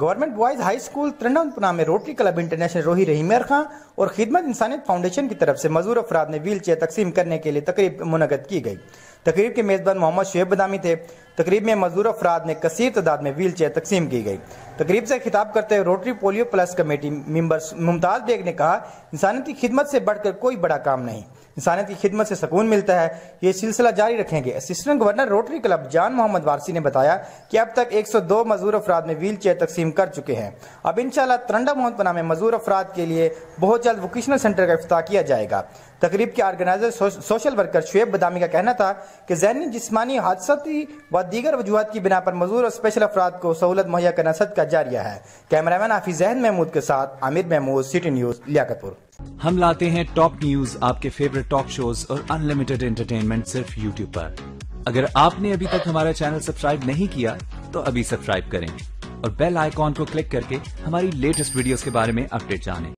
Government boys high school Trinda پناہ میں Rotary club international Rohi رحیم خان اور خدمت انسانیت فاؤنڈیشن کی طرف سے معذور افراد نے ویل چیئر تقسیم کرنے کے لیے تقریب منعقد کی گئی۔ تقریب کے میزبان محمد تھے۔ تقریب میں معذور افراد نے کثیر تعداد میں ویل چیئر تقسیم کی گئی۔ تقریب سے خطاب کرتے ہوئے روٹری پولیو پلس کمیٹی ممبر ممتاز بیگ نے کہا، انسانیت کی خدمت سے بڑھ کر کوئی بڑا کام نہیں، انسانیت کی خدمت سے سکون ملتا ہے، یہ سلسلہ جاری رکھیں گے۔ اسسٹنٹ گورنر روٹری کلب جان محمد وارسی نے بتایا کہ اب تک 102 معذور افراد میں ویل چیئر تقسیم کر چکے ہیں۔ اب انشاءاللہ ترنڈہ محمد پناہ میں معذور افراد کے لیے بہت جلد ووکیشنل سینٹر کا افتتاح کیا جائے گا۔ تقریب کے organiser social worker Shoaib Badami کا کہنا تھا کہ ذہنی جسمانی حادثاتی و دیگر وجوہات کی بنا پر معذور اور اسپیشل افراد کو سہولت مہیا کرنا صدقہ جاریہ ہے۔ کیمرامین حافظ محمود کے ساتھ عامر محمود، سٹی نیوز لیاقت پور۔ ہم لاتے ہیں ٹاپ نیوز، آپ کے فیورٹ ٹاک شوز اور انلمیٹڈ انٹرٹینمنٹ صرف یوٹیوب پر۔ اگر آپ نے ابھی تک ہمارا چینل سبسکرائب نہیں کیا تو ابھی سبسکرائب کریں اور بیل آئیکن کو کلک کر کے ہماری لیٹسٹ ویڈیوز کے بارے میں اپڈیٹ جانیں۔